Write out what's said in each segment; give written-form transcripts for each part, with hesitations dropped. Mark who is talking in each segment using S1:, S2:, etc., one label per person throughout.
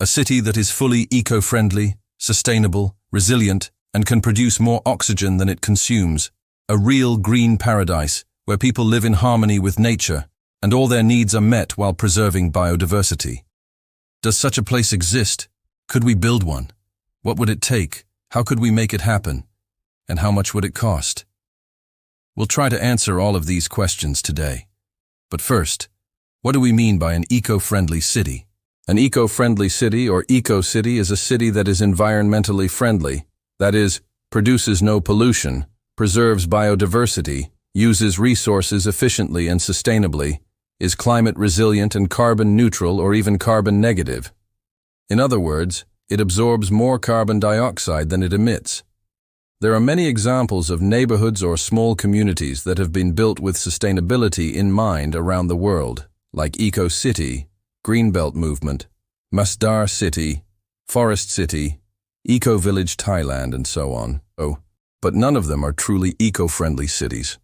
S1: A city that is fully eco-friendly, sustainable, resilient, and can produce more oxygen than it consumes. A real green paradise where people live in harmony with nature and all their needs are met while preserving biodiversity. Does such a place exist? Could we build one? What would it take? How could we make it happen? And how much would it cost? We'll try to answer all of these questions today. But first, what do we mean by an eco-friendly city? An eco-friendly city or eco-city is a city that is environmentally friendly, that is, produces no pollution, preserves biodiversity, uses resources efficiently and sustainably, is climate resilient and carbon neutral or even carbon negative. In other words, it absorbs more carbon dioxide than it emits. There are many examples of neighborhoods or small communities that have been built with sustainability in mind around the world, like Eco City, Greenbelt Movement, Masdar City, Forest City, Eco Village Thailand, and so on. But none of them are truly eco-friendly cities.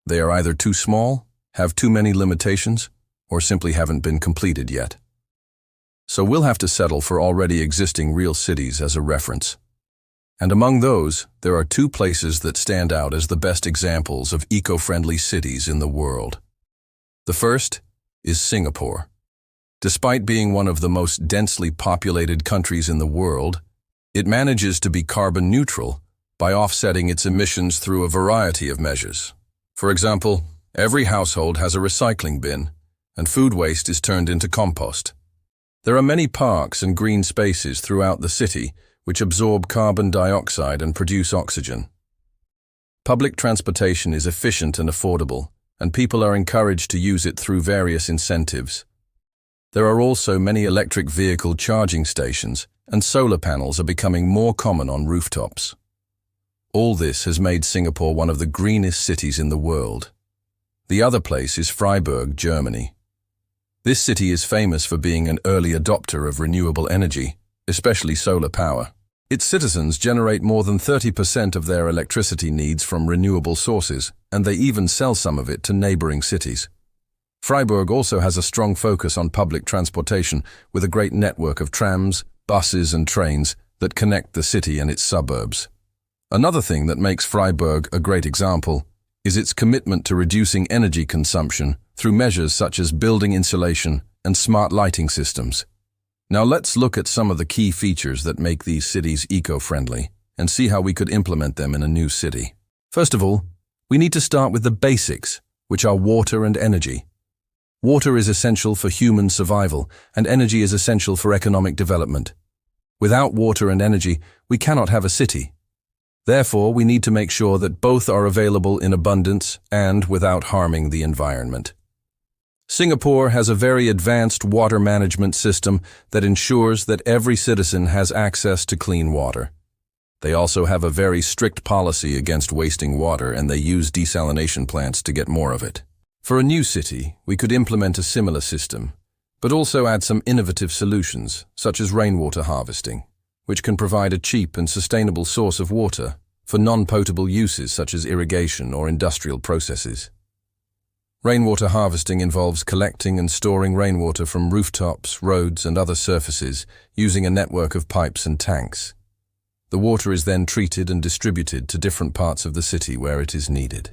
S1: They are either too small, have too many limitations, or simply haven't been completed yet. So we'll have to settle for already existing real cities as a reference. And among those, there are two places that stand out as the best examples of eco-friendly cities in the world. The first is Singapore. Despite being one of the most densely populated countries in the world, it manages to be carbon neutral by offsetting its emissions through a variety of measures. For example, every household has a recycling bin, and food waste is turned into compost. There are many parks and green spaces throughout the city which absorb carbon dioxide and produce oxygen. Public transportation is efficient and affordable, and people are encouraged to use it through various incentives. There are also many electric vehicle charging stations, and solar panels are becoming more common on rooftops. All this has made Singapore one of the greenest cities in the world. The other place is Freiburg, Germany. This city is famous for being an early adopter of renewable energy, especially solar power. Its citizens generate more than 30% of their electricity needs from renewable sources, and they even sell some of it to neighboring cities. Freiburg also has a strong focus on public transportation, with a great network of trams, buses and trains that connect the city and its suburbs. Another thing that makes Freiburg a great example is its commitment to reducing energy consumption through measures such as building insulation and smart lighting systems. Now let's look at some of the key features that make these cities eco-friendly and see how we could implement them in a new city. First of all, we need to start with the basics, which are water and energy. Water is essential for human survival, and energy is essential for economic development. Without water and energy, we cannot have a city. Therefore, we need to make sure that both are available in abundance and without harming the environment. Singapore has a very advanced water management system that ensures that every citizen has access to clean water. They also have a very strict policy against wasting water, and they use desalination plants to get more of it. For a new city, we could implement a similar system, but also add some innovative solutions, such as rainwater harvesting, which can provide a cheap and sustainable source of water for non-potable uses such as irrigation or industrial processes. Rainwater harvesting involves collecting and storing rainwater from rooftops, roads, and other surfaces using a network of pipes and tanks. The water is then treated and distributed to different parts of the city where it is needed.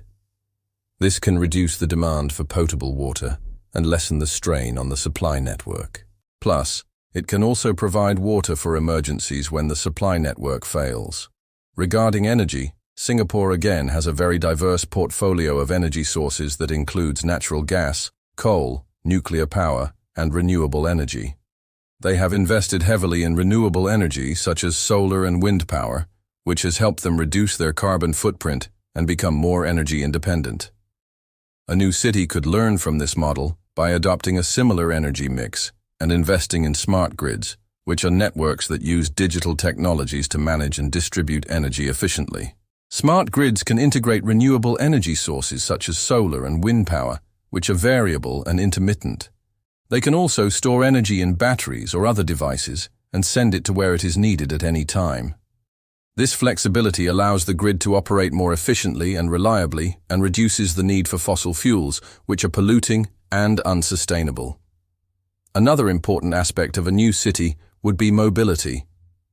S1: This can reduce the demand for potable water and lessen the strain on the supply network. Plus, it can also provide water for emergencies when the supply network fails. Regarding energy, Singapore again has a very diverse portfolio of energy sources that includes natural gas, coal, nuclear power, and renewable energy. They have invested heavily in renewable energy such as solar and wind power, which has helped them reduce their carbon footprint and become more energy independent. A new city could learn from this model by adopting a similar energy mix and investing in smart grids, which are networks that use digital technologies to manage and distribute energy efficiently. Smart grids can integrate renewable energy sources such as solar and wind power, which are variable and intermittent. They can also store energy in batteries or other devices and send it to where it is needed at any time. This flexibility allows the grid to operate more efficiently and reliably and reduces the need for fossil fuels, which are polluting and unsustainable. Another important aspect of a new city would be mobility.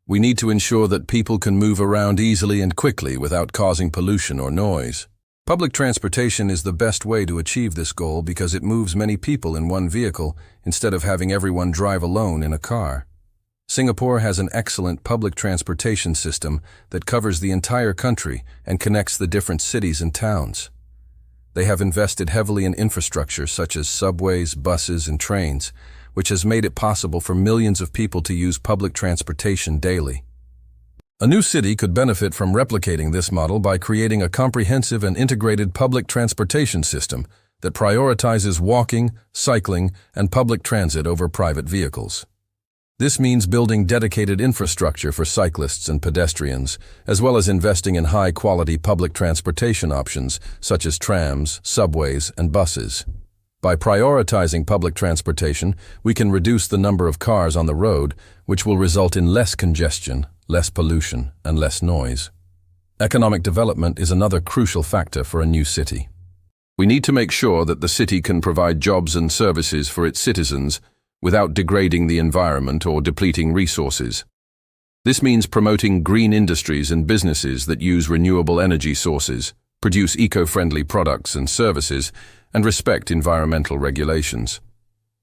S1: We need to ensure that people can move around easily and quickly without causing pollution or noise. Public transportation is the best way to achieve this goal because it moves many people in one vehicle instead of having everyone drive alone in a car. Singapore has an excellent public transportation system that covers the entire country and connects the different cities and towns. They have invested heavily in infrastructure such as subways, buses, and trains, which has made it possible for millions of people to use public transportation daily. A new city could benefit from replicating this model by creating a comprehensive and integrated public transportation system that prioritizes walking, cycling, and public transit over private vehicles. This means building dedicated infrastructure for cyclists and pedestrians, as well as investing in high-quality public transportation options such as trams, subways, and buses. By prioritizing public transportation, we can reduce the number of cars on the road, which will result in less congestion, less pollution, and less noise. Economic development is another crucial factor for a new city. We need to make sure that the city can provide jobs and services for its citizens without degrading the environment or depleting resources. This means promoting green industries and businesses that use renewable energy sources, produce eco-friendly products and services, and respect environmental regulations.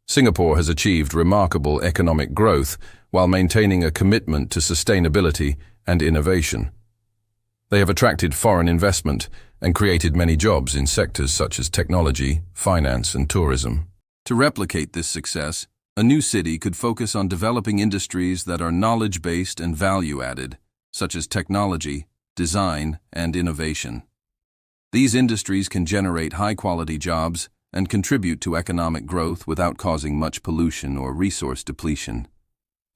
S1: Singapore has achieved remarkable economic growth while maintaining a commitment to sustainability and innovation. They have attracted foreign investment and created many jobs in sectors such as technology, finance, and tourism. To replicate this success, a new city could focus on developing industries that are knowledge-based and value-added, such as technology, design, and innovation. These industries can generate high-quality jobs and contribute to economic growth without causing much pollution or resource depletion.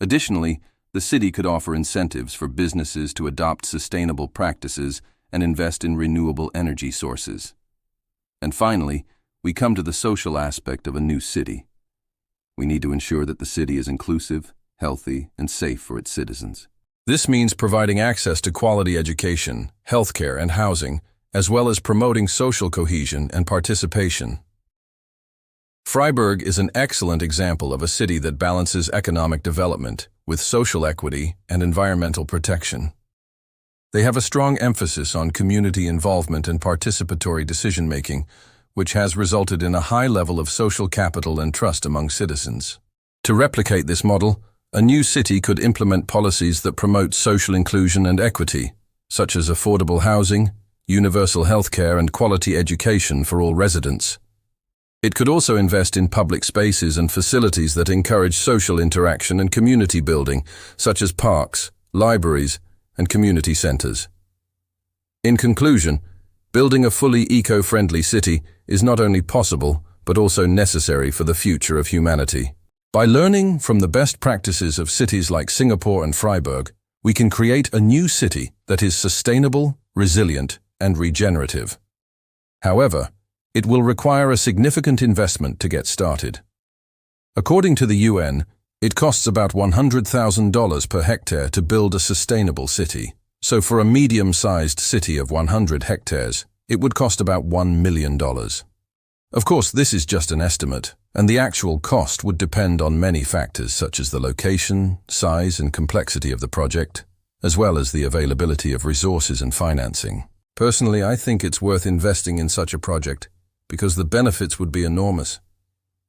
S1: Additionally, the city could offer incentives for businesses to adopt sustainable practices and invest in renewable energy sources. And finally, we come to the social aspect of a new city. We need to ensure that the city is inclusive, healthy, and safe for its citizens. This means providing access to quality education, healthcare, and housing, as well as promoting social cohesion and participation. Freiburg is an excellent example of a city that balances economic development with social equity and environmental protection. They have a strong emphasis on community involvement and participatory decision-making, which has resulted in a high level of social capital and trust among citizens. To replicate this model, a new city could implement policies that promote social inclusion and equity, such as affordable housing, universal healthcare, and quality education for all residents. It could also invest in public spaces and facilities that encourage social interaction and community building, such as parks, libraries, and community centers. In conclusion, building a fully eco-friendly city is not only possible, but also necessary for the future of humanity. By learning from the best practices of cities like Singapore and Freiburg, we can create a new city that is sustainable, resilient, and regenerative. However, it will require a significant investment to get started. According to the UN, it costs about $100,000 per hectare to build a sustainable city. So for a medium-sized city of 100 hectares, it would cost about $1 million. Of course, this is just an estimate, and the actual cost would depend on many factors such as the location, size, and complexity of the project, as well as the availability of resources and financing. Personally, I think it's worth investing in such a project because the benefits would be enormous.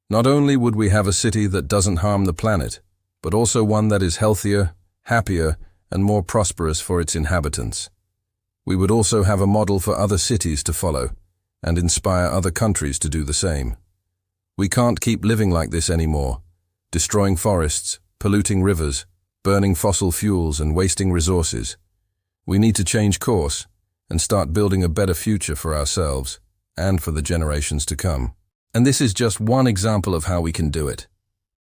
S1: Not only would we have a city that doesn't harm the planet, but also one that is healthier, happier, and more prosperous for its inhabitants. We would also have a model for other cities to follow and inspire other countries to do the same. We can't keep living like this anymore, destroying forests, polluting rivers, burning fossil fuels, and wasting resources. We need to change course and start building a better future for ourselves and for the generations to come. And this is just one example of how we can do it.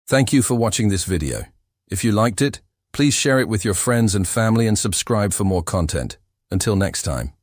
S1: Thank you for watching this video. If you liked it, please share it with your friends and family and subscribe for more content. Until next time.